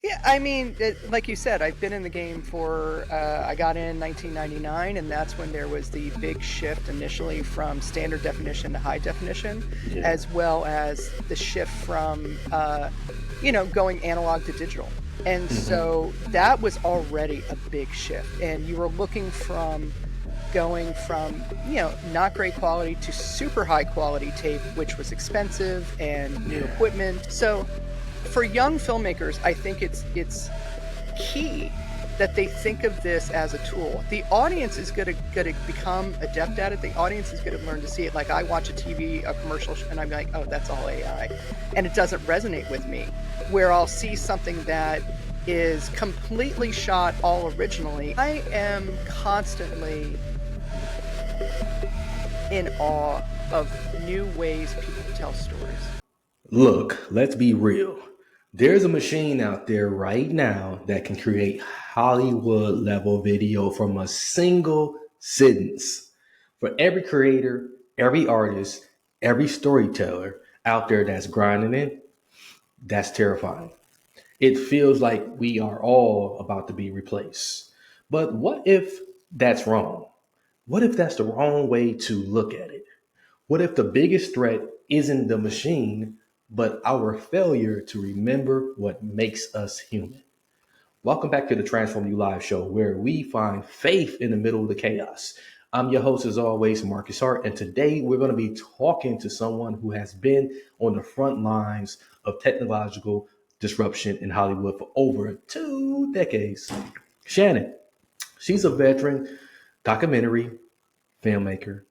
Yeah, I mean, like you said, I've been in the game for, I got in 1999, and that's when there was the big shift initially from standard definition to high definition, Yeah. as well as the shift from, going analog to digital. And Hmm. so that was already a big shift. And you were looking from going from, not great quality to super high quality tape, which was expensive and new Yeah. equipment. So for young filmmakers, I think it's key that they think of this as a tool. The audience is gonna become adept at it. The audience is gonna learn to see it. Like I watch a TV, a commercial, and I'm like, oh, that's all AI, and it doesn't resonate with me. Where I'll see something that is completely shot all originally, I am constantly in awe of new ways people tell stories. Look, let's be real. There's a machine out there right now that can create Hollywood level video from a single sentence. For every creator, every artist, every storyteller out there that's grinding it, that's terrifying. It feels like we are all about to be replaced. But what if that's wrong? What if that's the wrong way to look at it? What if the biggest threat isn't the machine, but our failure to remember what makes us human? Welcome back to the Transform You Live show, where we find faith in the middle of the chaos. I'm your host, as always, Marcus Hart, and today we're going to be talking to someone who has been on the front lines of technological disruption in Hollywood for over 2 decades. Shannon, she's a veteran documentary filmmaker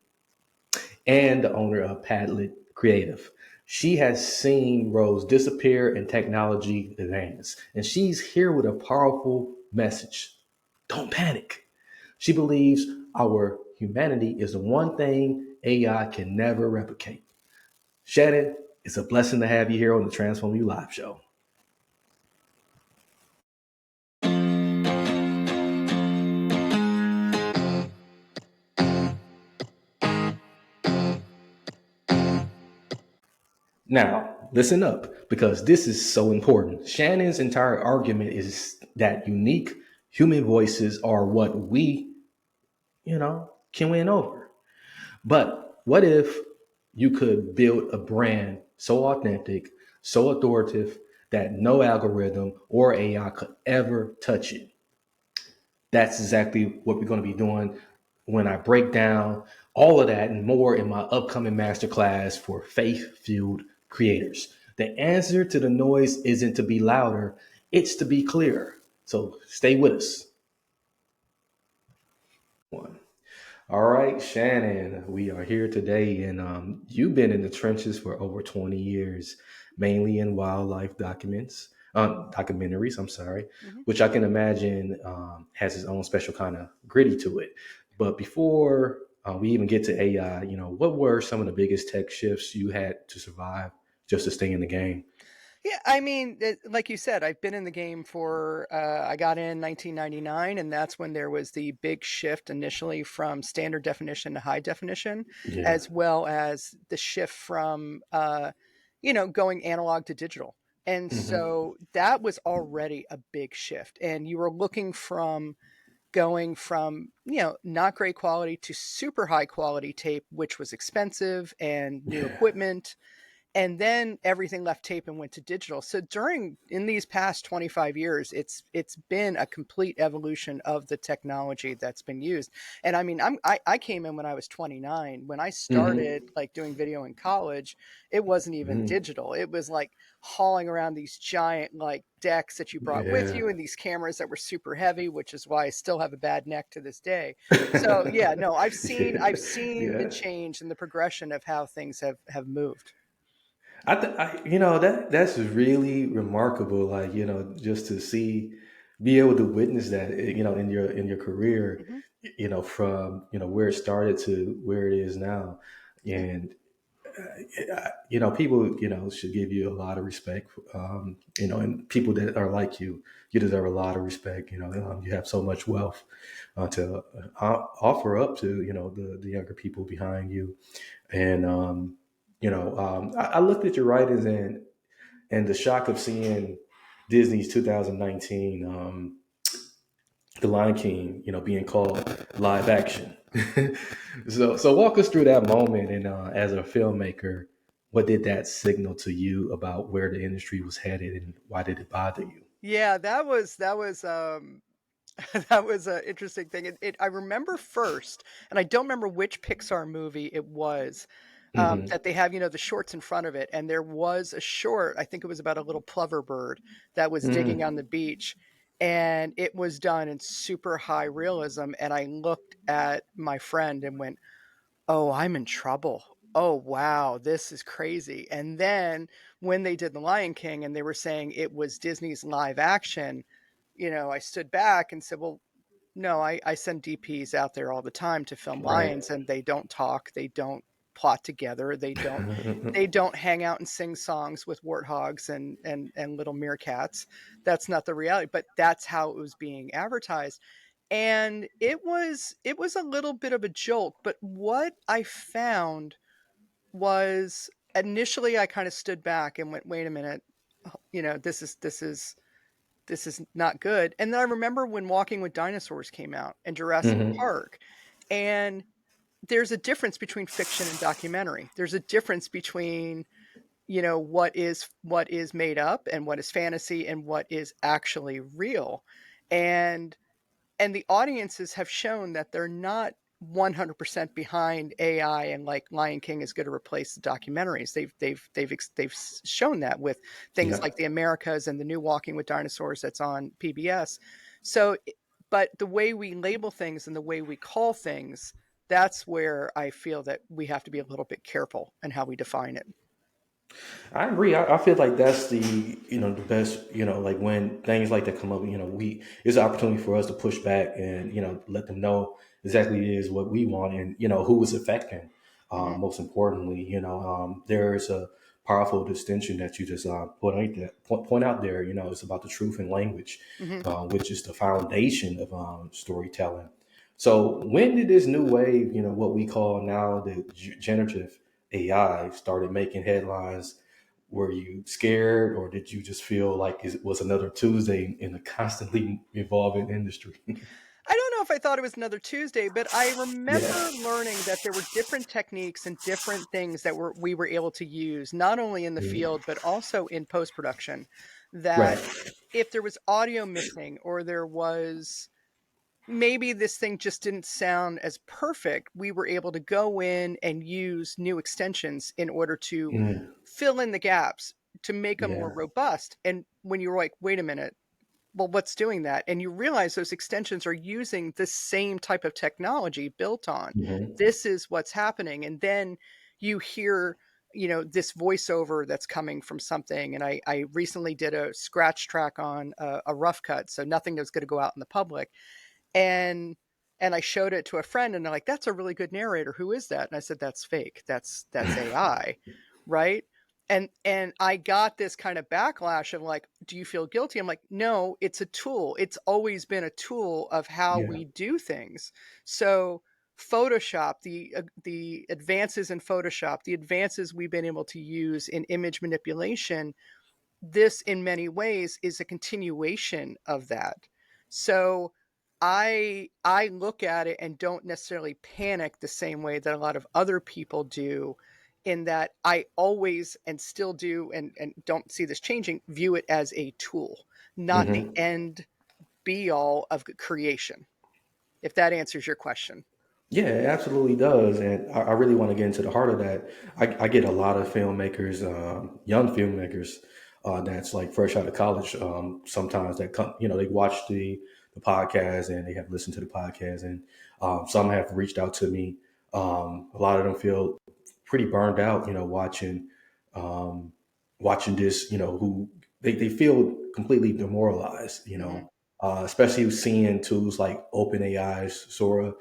and the owner of Padlet Creative. She has seen roles disappear and technology advance, and she's here with a powerful message. Don't panic. She believes our humanity is the one thing AI can never replicate. Shannon, it's a blessing to have you here on the Transform You Live show. Now, listen up because this is so important. Shannon's entire argument is that unique human voices are what we, can win over. But what if you could build a brand so authentic, so authoritative that no algorithm or AI could ever touch it? That's exactly what we're going to be doing when I break down all of that and more in my upcoming masterclass for faith fueled creators. The answer to the noise isn't to be louder, it's to be clearer. So stay with us. One. All right, Shannon, we are here today, and you've been in the trenches for over 20 years, mainly in wildlife documentaries. I'm sorry, Mhm. which I can imagine has its own special kind of gritty to it. But before we even get to AI, what were some of the biggest tech shifts you had to survive just to stay in the game? Yeah, I mean, like you said, I've been in the game for, I got in 1999, and that's when there was the big shift initially from standard definition to high definition, Yeah. as well as the shift from, going analog to digital. And Hmm. so that was already a big shift. And you were looking from going from, not great quality to super high quality tape, which was expensive and new Yeah. equipment, and then everything left tape and went to digital. So during in these past 25 years, it's been a complete evolution of the technology that's been used. And I mean, I came in when I was 29. When I Hmm. started like doing video in college, it wasn't even Hmm. digital. It was like hauling around these giant like decks that you brought with Yeah. you, and these cameras that were super heavy, which is why I still have a bad neck to this day. So yeah, no, I've seen the Yeah. change and the progression of how things have moved. That's really remarkable. Like, just to see, be able to witness that, in your career, Mhm. from where it started to where it is now, Yeah. and people, should give you a lot of respect. And people that are like you deserve a lot of respect. You have so much wealth to offer up to the younger people behind you, and I looked at your writings and the shock of seeing Disney's 2019 The Lion King, being called live action. So walk us through that moment, and as a filmmaker, what did that signal to you about where the industry was headed, and why did it bother you? Yeah, that was that was an interesting thing. I remember first, and I don't remember which Pixar movie it was, Hmm. that they have, the shorts in front of it, and there was a short, I think it was about a little plover bird that was digging on Hmm. the beach, and it was done in super high realism, and I looked at my friend and went, "Oh, I'm in trouble. Oh, wow, this is crazy." And then when they did The Lion King and they were saying it was Disney's live action, I stood back and said, "Well, no, I send DPs out there all the time to film Right. lions, and they don't talk, they don't plot together, they don't hang out and sing songs with warthogs and little meerkats. That's not the reality, but that's how it was being advertised. And it was a little bit of a jolt, but what I found was initially I kind of stood back and went, "Wait a minute, this is not good." And then I remember when Walking with Dinosaurs came out and Jurassic Hmm. Park, and there's a difference between fiction and documentary. There's a difference between, what is made up and what is fantasy and what is actually real. And the audiences have shown that they're not 100% behind AI and like Lion King is going to replace the documentaries. They've shown that with things Yeah. like The Americas and the new Walking with Dinosaurs that's on PBS. So, but the way we label things and the way we call things, that's where I feel that we have to be a little bit careful in how we define it. I agree. I feel like that's the best, like when things like that come up, it's an opportunity for us to push back and, let them know exactly is what we want and, who is affecting. Hmm. Most importantly, there's a powerful distinction that you just point out there. It's about the truth in language, Hmm. which is the foundation of storytelling. So when did this new wave, what we call now the generative AI, started making headlines? Were you scared, or did you just feel like it was another Tuesday in a constantly evolving industry? I don't know if I thought it was another Tuesday, but I Yeah. remember learning that there were different techniques and different things that we were able to use, not only in the Mhm. field, but also in post-production, that Right. if there was audio missing or there was maybe this thing just didn't sound as perfect, we were able to go in and use new extensions in order to Mm. fill in the gaps to make them more Yeah. robust. And when you're like, "Wait a minute, well, what's doing that?" And you realize those extensions are using the same type of technology built on. Hmm. This is what's happening. And then you hear, this voiceover that's coming from something. And I recently did a scratch track on a rough cut, so nothing that was going to go out in the public. And I showed it to a friend and they're like, "That's a really good narrator. Who is that?" And I said, "That's fake. That's AI." Right? And I got this kind of backlash of like, "Do you feel guilty?" I'm like, "No, it's a tool. It's always been a tool of how Yeah. we do things." So Photoshop, the advances in Photoshop, the advances we've been able to use in image manipulation, this in many ways is a continuation of that. So I look at it and don't necessarily panic the same way that a lot of other people do, in that I always and still do and don't see this changing, view it as a tool, not the Hmm. end be all of creation. If that answers your question. Yeah, it absolutely does, and I really want to get into the heart of that. I get a lot of filmmakers, young filmmakers, that's like fresh out of college. Sometimes that come, they watch the podcast and they have listened to the podcast, and some have reached out to me. A lot of them feel pretty burned out, um, watching this, who they feel completely demoralized, Hmm. especially seeing tools like OpenAI's Sora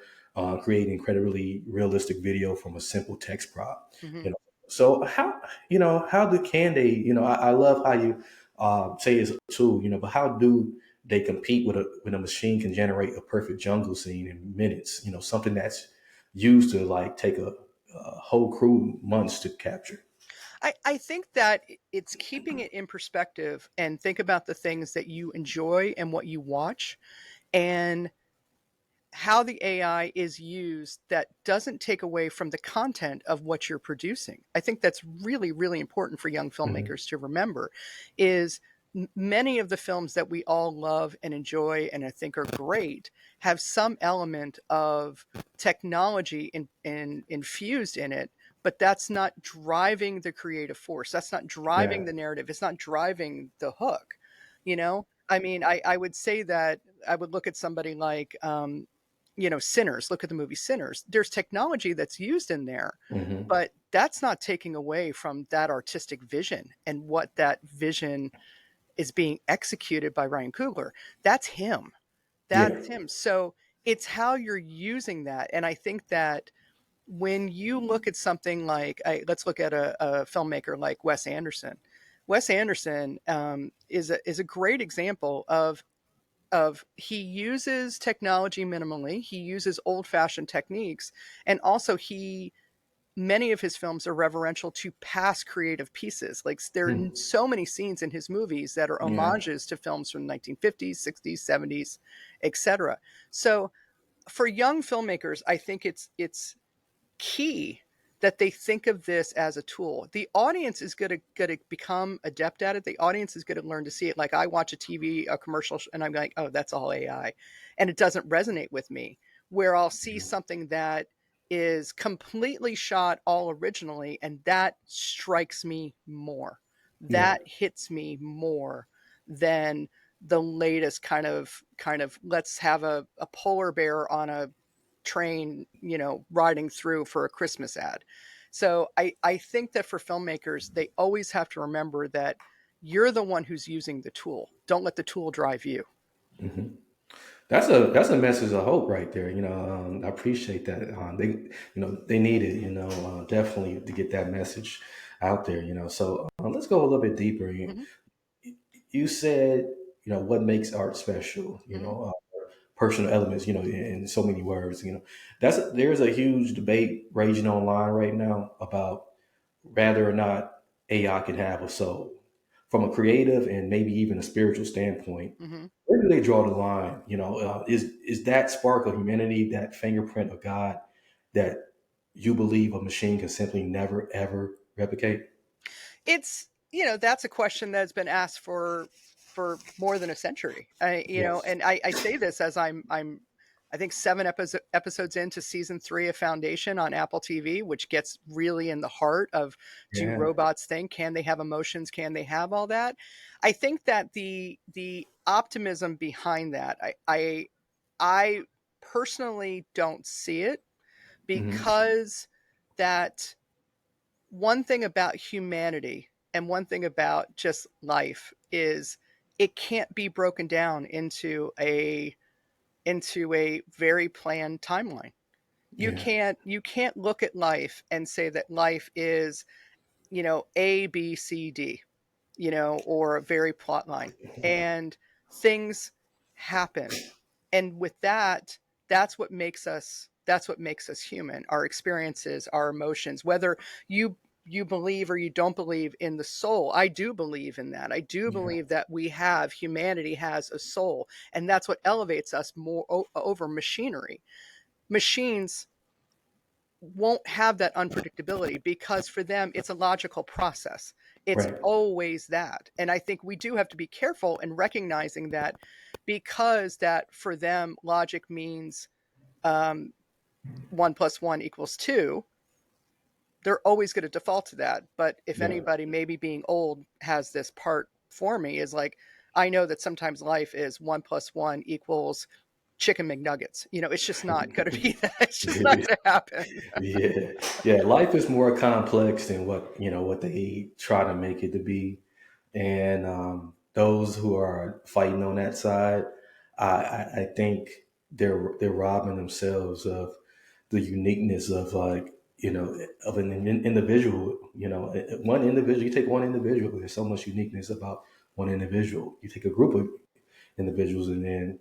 create incredibly realistic video from a simple text prop. Hmm. You know, so can they? I love how you say it's a tool. But how do they compete with a machine can generate a perfect jungle scene in minutes? Something that's used to like take a whole crew months to capture. I think that it's keeping it in perspective and think about the things that you enjoy and what you watch and how the AI is used that doesn't take away from the content of what you're producing. I think that's really, really important for young Hmm. filmmakers to remember is many of the films that we all love and enjoy and I think are great have some element of technology infused in it, but that's not driving the creative force. That's not driving Yeah. the narrative. It's not driving the hook. You know, I mean, I would say that I would look at somebody like Sinners. Look at the movie Sinners. There's technology that's used in there, Hmm. but that's not taking away from that artistic vision and what that vision is being executed by Ryan Coogler. That's him. Yeah. That's him. So it's how you're using that. And I think that when you look at something like, let's look at a filmmaker like Wes Anderson. Wes Anderson is a great example of he uses technology minimally. He uses old fashioned techniques, and also he many of his films are reverential to past creative pieces. Like there are Hmm. so many scenes in his movies that are Yeah. homages to films from the 1950s, 60s, 70s, etc. So for young filmmakers, I think it's key that they think of this as a tool. The audience is going to become adept at it. The audience is going to learn to see it. Like I watch a commercial, and I'm like, oh, that's all AI, and it doesn't resonate with me. Where I'll see something that is completely shot all originally, and that strikes me more. Yeah. That hits me more than the latest kind of let's have a polar bear on a train, riding through for a Christmas ad. So I think that for filmmakers, they always have to remember that you're the one who's using the tool. Don't let the tool drive you. Hmm. That's a message of hope right there. I appreciate that. They need it. Definitely to get that message out there. So let's go a little bit deeper. Hmm. You said what makes art special. Hmm. Personal elements. In so many words. There's a huge debate raging online right now about whether or not AI can have a soul from a creative and maybe even a spiritual standpoint. Hmm. Where do they draw the line? Is that spark of humanity, that fingerprint of God, that you believe a machine can simply never ever replicate? That's a question that's been asked for more than a century. Yes. And I say this as I'm I think episodes into season 3 of Foundation on Apple TV, which gets really in the heart of do Yeah. robots think? Can they have emotions? Can they have all that? I think that the optimism behind that, I personally don't see it Hmm. because that one thing about humanity and one thing about just life is it can't be broken down into a very planned timeline. You Yeah. can't look at life and say that life is, A, B, C, D, or a very plot line. And things happen. And with that, that's what makes us human. Our experiences, our emotions, whether you you believe or you don't believe in the soul. I do believe in that. I do Yeah. believe that humanity has a soul, and that's what elevates us more over machinery. Machines won't have that unpredictability because for them it's a logical process. It's Right. always that. And I think we do have to be careful in recognizing that because that for them logic means um, 1 + 1 = 2, they're always going to default to that. But if Yeah. anybody, maybe being old, has this part for me, is like, I know that sometimes life is 1 + 1 = chicken McNuggets. It's just not going to be that. It's just not going to happen. Yeah. Yeah. Life is more complex than what they try to make it to be. And those who are fighting on that side, I think they're robbing themselves of the uniqueness of of an individual. One individual. You take one individual. There's so much uniqueness about one individual. You take a group of individuals, and then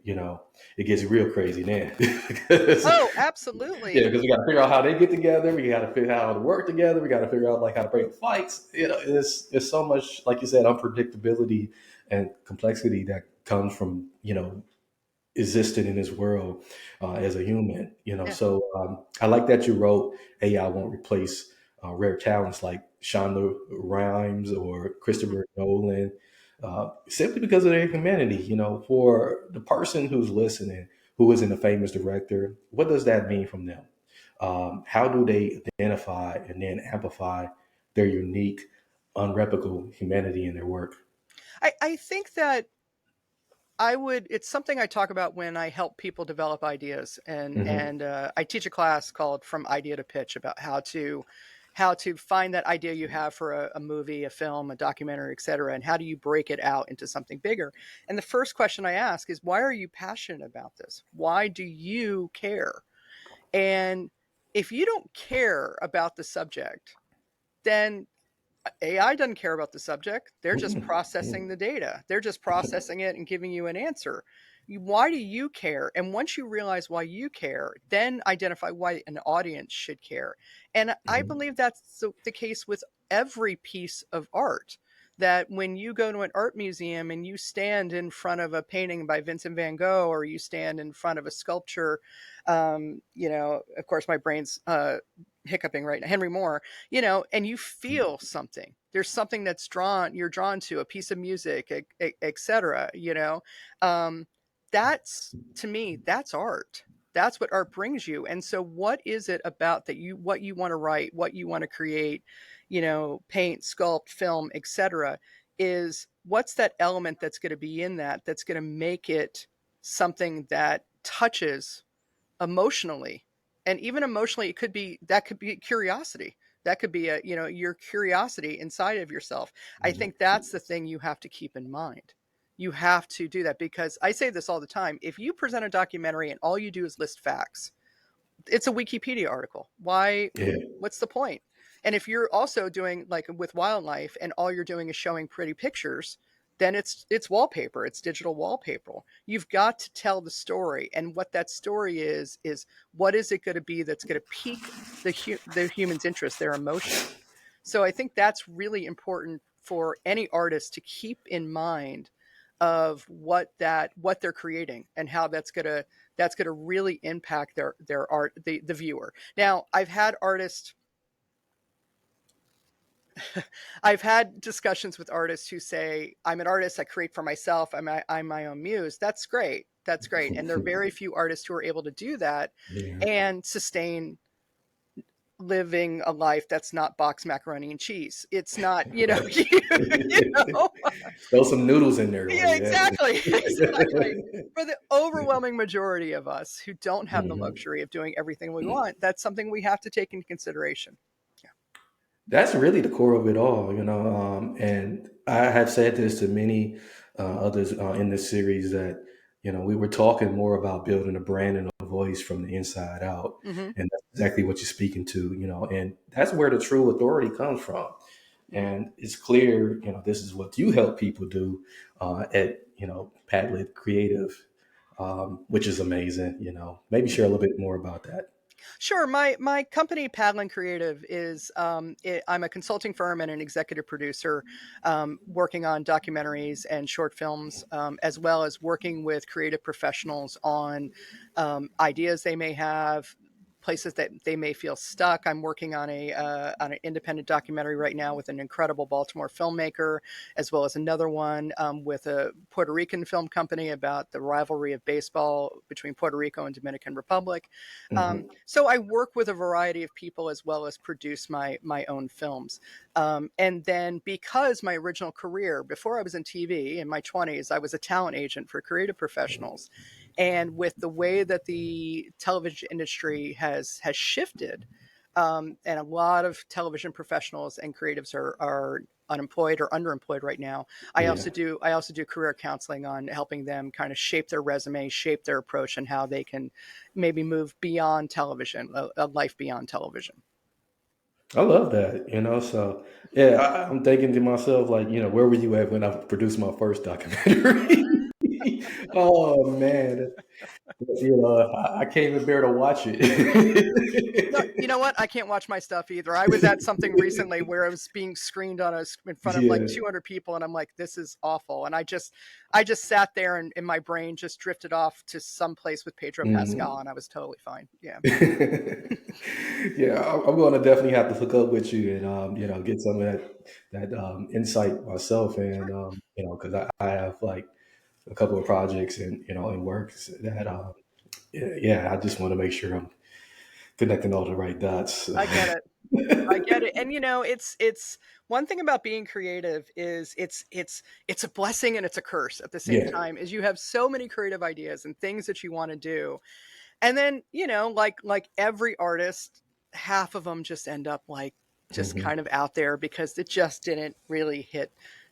it gets real crazy then. Because, Oh, yeah, absolutely. because we got to figure out how they get together. We got to figure out how to work together. We got to figure out like how to break fights. It's so much, like you said, unpredictability and complexity that comes from existed in this world as a human. Yeah. So I like that you wrote AI won't replace rare talents like Shonda Rhimes or Mhm. Christopher Nolan, simply because of their humanity. For the person who's listening, who isn't a famous director, what does that mean from them? How do they identify and then amplify their unique, unreplicable humanity in their work? I think that it's something I talk about when I help people develop ideas, Hmm. and I teach a class called From Idea to Pitch about how to find that idea you have for a movie, a film, a documentary, etc., and how do you break it out into something bigger. And the first question I ask is, why are you passionate about this? Why do you care? And if you don't care about the subject, then AI doesn't care about the subject. They're just processing the data. They're just processing it and giving you an answer. Why do you care? And once you realize why you care, then identify why an audience should care. And I believe that's the case with every piece of art. That when you go to an art museum and you stand in front of a painting by Vincent van Gogh, or you stand in front of a sculpture, of course, my brain's hiccuping right now, Henry Moore, and you feel something. There's something you're drawn to, a piece of music, etc. Um, that's, to me, that's art. That's what art brings you. And so, what is it about what you want to write, what you want to create, paint, sculpt, film, etc. Is what's that element that's going to be in that's going to make it something that touches emotionally. And even emotionally, that could be curiosity. That could be your curiosity inside of yourself. I think that's the thing you have to keep in mind. You have to do that, because I say this all the time. If you present a documentary and all you do is list facts, it's a Wikipedia article. Why? Yeah. What's the point? And if you're also doing like with wildlife and all you're doing is showing pretty pictures, then it's wallpaper, it's digital wallpaper. You've got to tell the story, and what that story is what is it going to be that's going to pique the human's interest, their emotion. So I think that's really important for any artist to keep in mind of what they're creating, and how that's gonna really impact their art, the viewer. Now, I've had discussions with artists who say, I'm an artist, I create for myself, I'm my own muse. That's great. That's great. And there are very few artists who are able to do that Yeah. and sustain living a life that's not box macaroni and cheese. It's not, you know. Throw some noodles in there, Yeah, like yeah. exactly. Exactly. For the overwhelming majority of us who don't have the Mhm. luxury of doing everything we want, that's something we have to take into consideration. Yeah. That's really the core of it all. And I have said this to many others in this series that we were talking more about building a brand and a voice from the inside out, Hmm. and that's exactly what you're speaking to. And that's where the true authority comes from. Hmm. And it's clear, this is what you help people do at Padlet Creative, which is amazing. Maybe share a little bit more about that. Sure. My company, Padlin Creative, I'm a consulting firm and an executive producer, working on documentaries and short films, as well as working with creative professionals on ideas they may have, places that they may feel stuck. I'm working on an independent documentary right now with an incredible Baltimore filmmaker, as well as another one with a Puerto Rican film company about the rivalry of baseball between Puerto Rico and Dominican Republic. Hmm. So I work with a variety of people as well as produce my own films. And then, because my original career before I was in TV in my 20s, I was a talent agent for creative professionals. And with the way that the television industry has shifted, and a lot of television professionals and creatives are unemployed or underemployed right now. Yeah. I also do career counseling on helping them kind of shape their resume, shape their approach, and how they can maybe move beyond television, a life beyond television. I love that. So yeah, I'm thinking to myself, like, where were you at when I produced my first documentary? Oh man, I can't even bear to watch No, it. you know what? I can't watch my stuff either. I was at something recently where I was being screened in front of like Yeah. 200 people, and I'm like, this is awful. And I just sat there, and my brain just drifted off to some place with Pedro Pascal, Mhm. and I was totally fine. Yeah. Yeah, I'm going to definitely have to hook up with you and get some of that insight myself, and because I have like a couple of projects and in works that yeah, I just want to make sure I'm connecting all the right dots. I get it. I get it. And it's one thing about being creative is it's a blessing and it's a curse at the same Yeah. time, is you have so many creative ideas and things that you want to do. And then, like every artist, half of them just end up like just Hmm. kind of out there because it just didn't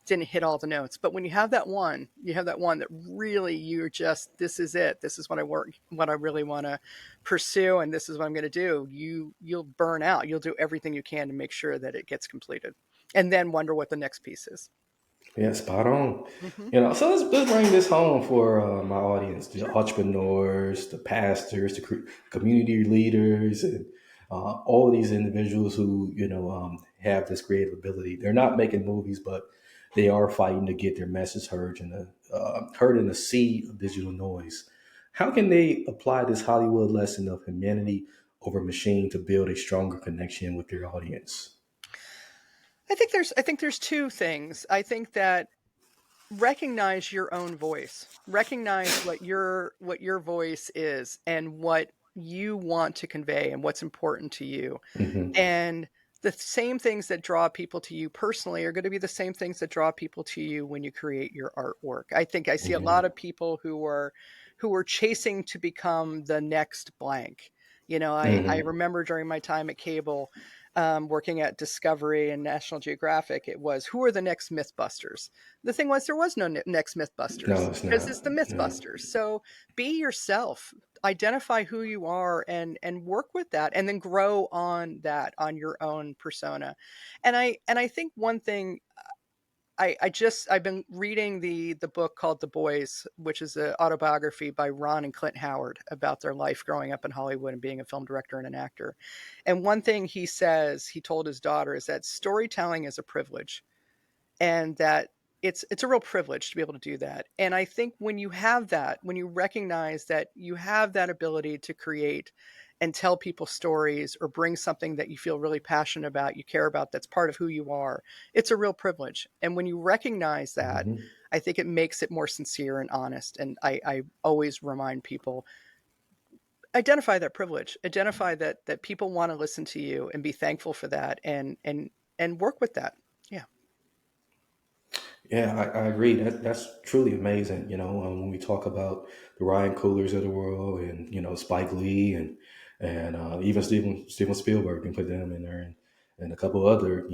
hit all the notes. But when you have that one that really you're just, this is it. This is what I really want to pursue, and this is what I'm going to do. You'll burn out. You'll do everything you can to make sure that it gets completed, and then wonder what the next piece is. Yeah, spot on. Hmm. So let's bring this home for my audience, the Sure. entrepreneurs, the pastors, the community leaders, and all of these individuals who have this creative ability. They're not making movies, but they are fighting to get their message heard in the sea of digital noise. How can they apply this Hollywood lesson of humanity over machine to build a stronger connection with their audience? I think there's two things. I think that recognize your own voice. Recognize what your voice is and what you want to convey and what's important to you. Hmm. And the same things that draw people to you personally are going to be the same things that draw people to you when you create your artwork. I think I see a lot Hmm. of people who are chasing to become the next blank. I Hmm. remember during my time at cable, working at Discovery and National Geographic, it was, who are the next Mythbusters? The thing was, there was no next No, Mythbusters it's because not. it's the No. Mythbusters. So be yourself, identify who you are, and work with that, and then grow on that, on your own persona. And I think one thing, I've been reading the book called The Boys, which is an autobiography by Ron and Clint Howard about their life growing up in Hollywood and being a film director and an actor. And one thing he told his daughter, is that storytelling is a privilege, and that it's a real privilege to be able to do that. And I think when you have that, when you recognize that you have that ability to create and tell people stories, or bring something that you feel really passionate about, you care about, that's part of who you are, it's a real privilege. And when you recognize that, Hmm. I think it makes it more sincere and honest. And I always remind people, identify that privilege, identify that people want to listen to you, and be thankful for that, and work with that. Yeah. Yeah, I agree. That's truly amazing. When we talk about the Ryan Coolers of the world, and Spike Lee, and even Steven Spielberg, can put them in there, and a couple other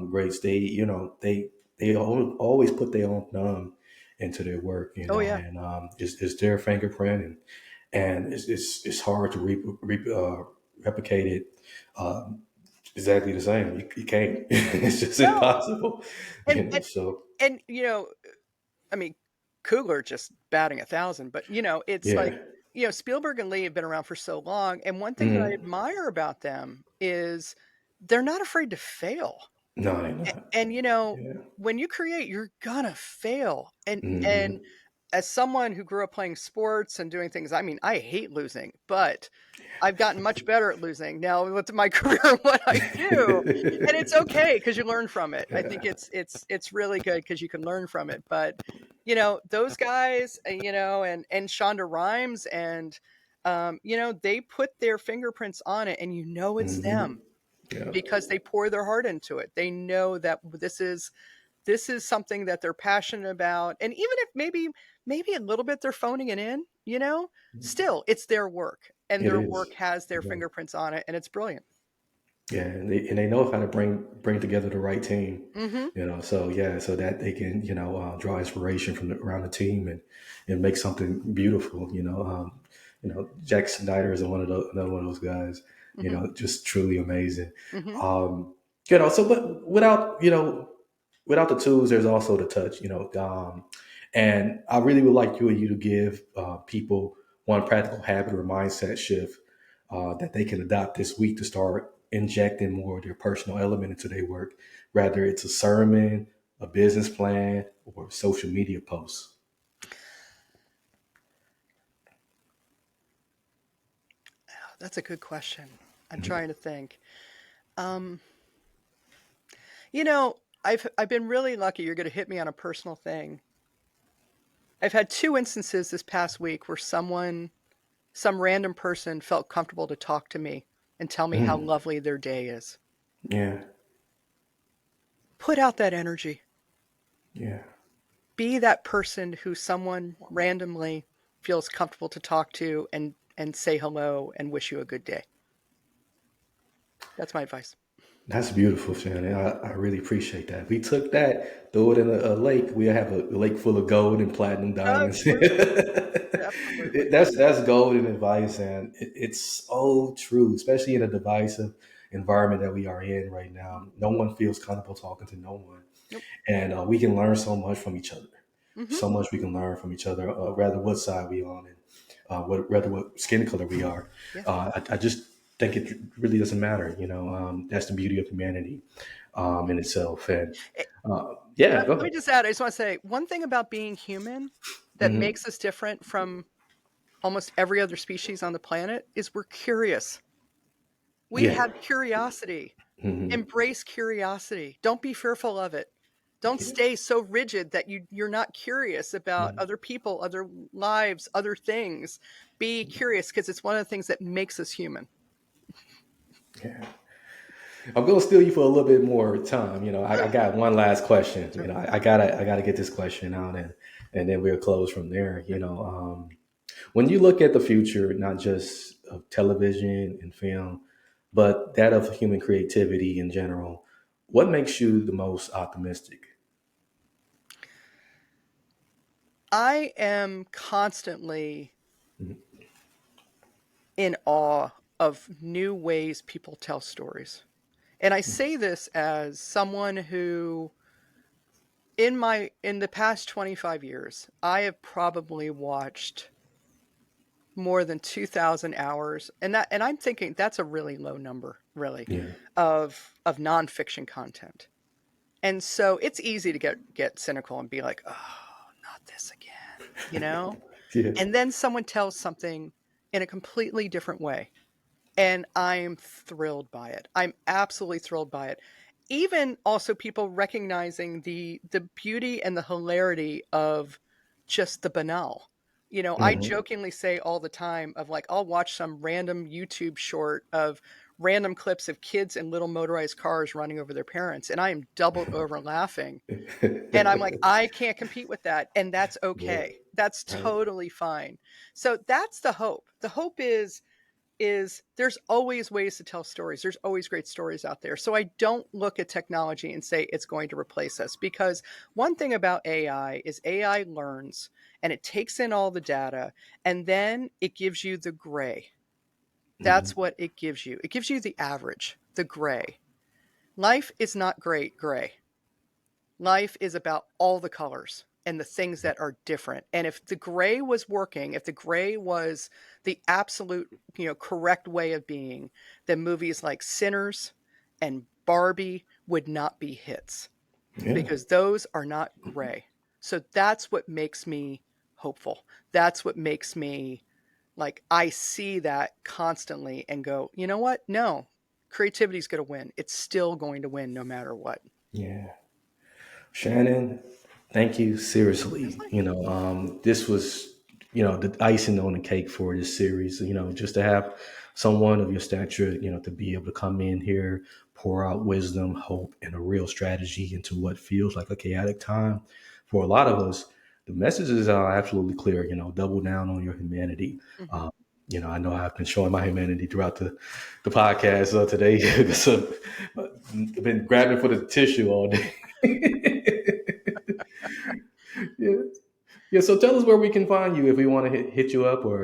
greats. They always put their own thumb into their work. Oh yeah. And it's their fingerprint, and it's hard to replicate it. Exactly the same. You can't. It's just No. impossible. And and So and I mean, Coogler just batting 1,000, but it's like, yeah. Spielberg and Lee have been around for so long, and one thing that I Mhm. admire about them is they're not afraid to fail. No, they're A- not. And Yeah. when you create, you're gonna fail. And Mhm. as someone who grew up playing sports and doing things, I mean, I hate losing, but I've gotten much better at losing now with my career and what I do. And it's okay because you learn from it. I think Yeah. it's really good because you can learn from it. But those guys, and Shonda Rhimes, and they put their fingerprints on it, and it's them Mhm. Yeah. because they pour their heart into it. They know that this is something that they're passionate about. And even if maybe a little bit they're phoning it in, still it's their work, and It their is. work has their Yeah. fingerprints on it, and it's brilliant. Yeah, and they know how to bring together the right team. Mhm. So yeah, so that they can draw inspiration from around the team, and make something beautiful. Jack Snyder is another one of those guys. Mhm. Just truly amazing. Mhm. Um, so but without the tools, there's also the touch. And I really would like you to give people one practical habit or mindset shift that they can adopt this week to start injecting more of their personal element into their work, whether it's a sermon, a business plan, or social media posts. That's a good question. I'm trying to think. Um, you know, I've been really lucky. You're going to hit me on a personal thing. I've had two instances this past week where some random person felt comfortable to talk to me and tell me how Mm, lovely their day is. yeah, Put out that energy. yeah, Be that person who someone randomly feels comfortable to talk to and say hello and wish you a good day. That's my advice. that's beautiful, Shannon. I really appreciate that. We took that, throw it in a lake. We have a lake full of gold and platinum diamonds. Absolutely. Absolutely. That's golden advice, and it's so true, especially in a divisive environment that we are in right now. No one feels comfortable talking to no one, Nope. and we can learn so much from each other. Mm-hmm. So much we can learn from each other, rather what side we on, and rather what skin color we are. Yeah. I just think it really doesn't matter. That's the beauty of humanity in itself. And Eh, yeah, go Let me ahead. just add, I just want to say one thing about being human that Hmm. makes us different from almost every other species on the planet is we're curious. We Yeah. have curiosity. Hmm. Embrace curiosity. Don't be fearful of it. Don't Yeah. stay so rigid that you're not curious about Mhm. other people, other lives, other things. Be curious because it's one of the things that makes us human. Yeah. I'm gonna steal you for a little bit more time. I got one last question. Sure. I gotta get this question out, and then we'll close from there. When you look at the future, not just of television and film, but that of human creativity in general, what makes you the most optimistic? I am constantly Mhm. in awe of new ways people tell stories. And I say this as someone who in the past 25 years, I have probably watched more than 2,000 hours, and I'm thinking that's a really low number, really, Yeah. of nonfiction content. And so it's easy to get cynical and be like, "Oh, not this again," you know? Yeah. And then someone tells something in a completely different way, and I'm thrilled by it. I'm absolutely thrilled by it. Even also people recognizing the beauty and the hilarity of just the banal. I Hmm. jokingly say all the time of like I'll watch some random YouTube short of random clips of kids in little motorized cars running over their parents, and I am doubled over laughing. And I'm like, I can't compete with that, and that's Yeah. okay. That's Right. totally fine. So that's the hope. The hope is there's always ways to tell stories. There's always great stories out there. So I don't look at technology and say it's going to replace us because one thing about AI is AI learns and it takes in all the data and then it gives you the gray. Hmm. That's what it gives you. It gives you the average, the gray. Life is not great gray. Life is about all the colors and the things that are different. And if the gray was working, if the gray was the absolute, correct way of being, then movies like Sinners and Barbie would not be hits Yeah. because those are not gray. So that's what makes me hopeful. That's what makes me like I see that constantly and go, "You know what? No. Creativity's going to win. It's still going to win no matter what." Yeah. Shannon, thank you. Seriously, Seriously? this was, the icing on the cake for this series. Just to have someone of your stature, to be able to come in here, pour out wisdom, hope, and a real strategy into what feels like a chaotic time for a lot of us. The message is absolutely clear. Double down on your humanity. Mhm. Um, I know I've been showing my humanity throughout the podcast today. So, I've been grabbing for the tissue all day. Yeah. Yeah, so tell us where we can find you if we want to hit you up or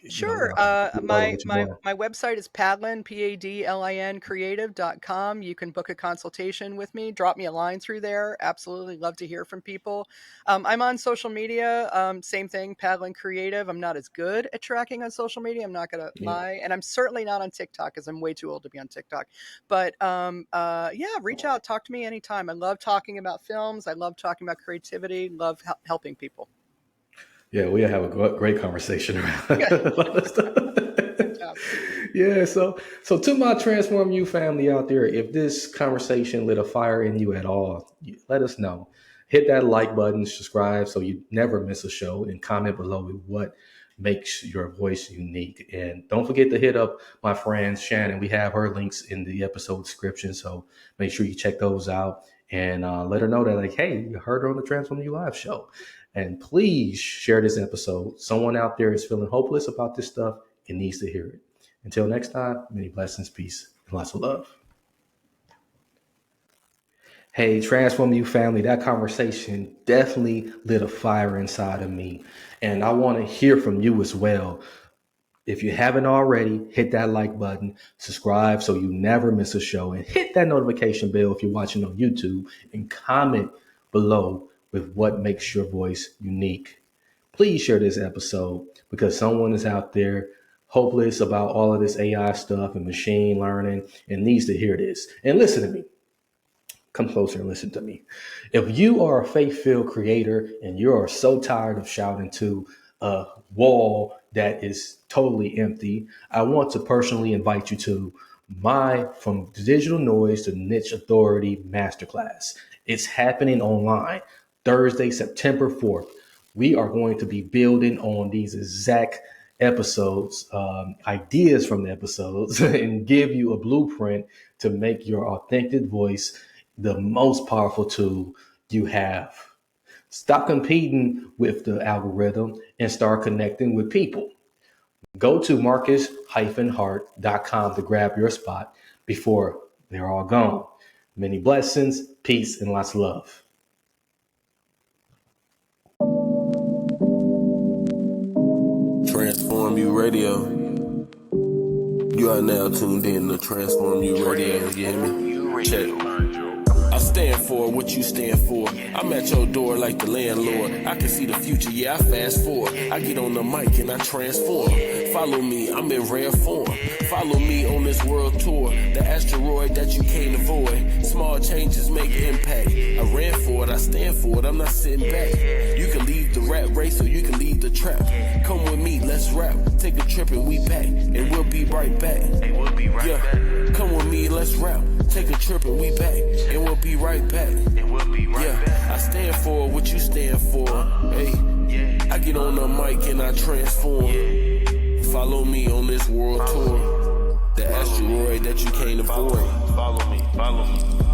Sure. get started with you more. My website is Padlin, Padlin creative.com. You can book a consultation with me. Drop me a line through there. Absolutely love to hear from people. I'm on social media. Same thing, Padlin Creative. I'm not as good at tracking on social media. I'm not gonna Yeah. lie, and I'm certainly not on TikTok because I'm way too old to be on TikTok. But yeah, reach out, talk to me anytime. I love talking about films. I love talking about creativity. Love helping people. Yeah, we have a great conversation around a lot of stuff. Fantastic. Yeah, so to my Transform You family out there, if this conversation lit a fire in you at all, let us know. Hit that like button, subscribe so you never miss a show, and comment below with what makes your voice unique. And don't forget to hit up my friend Shannon. We have her links in the episode description, so make sure you check those out and let her know that, like, hey, you heard her on the Transform You Live show. And please share this episode. Someone out there is feeling hopeless about this stuff and needs to hear it. Until next time, many blessings, peace, and lots of love. Hey, Transform You family, that conversation definitely lit a fire inside of me. And I want to hear from you as well. If you haven't already, hit that like button, subscribe so you never miss a show, and hit that notification bell if you're watching on YouTube, and comment below with what makes your voice unique. Please share this episode because someone is out there hopeless about all of this AI stuff and machine learning and needs to hear this. And listen to me. Come closer and listen to me. If you are a faith-filled creator and you are so tired of shouting to a wall that is totally empty, I want to personally invite you to my From Digital Noise to Niche Authority Masterclass. It's happening online Thursday, September 4th. We are going to be building on these exact episodes, ideas from the episodes, and give you a blueprint to make your authentic voice the most powerful tool you have. Stop competing with the algorithm and start connecting with people. Go to marcus-hart.com to grab your spot before they're all gone. Many blessings, peace, and lots of love. Transform You Radio. You are now tuned in to Transform You Radio. You hear me? Check. I stand for what you stand for. I'm at your door like the landlord. I can see the future, yeah, I fast forward. I get on the mic and I transform. Follow me, I'm in rare form. Follow me on this world tour. The asteroid that you can't avoid. Small changes make impact. I ran for it, I stand for it, I'm not sitting back. You can leave the rat race or you can leave the trap. Come with me, let's rap. Take a trip and we back. And we'll be right back. Yeah, come with me, let's rap. Take a trip and we back. And we'll be right back. Yeah, I stand for what you stand for. Hey, I get on the mic and I transform. Follow me on this world tour. The asteroid that you can't avoid. Follow me, follow me.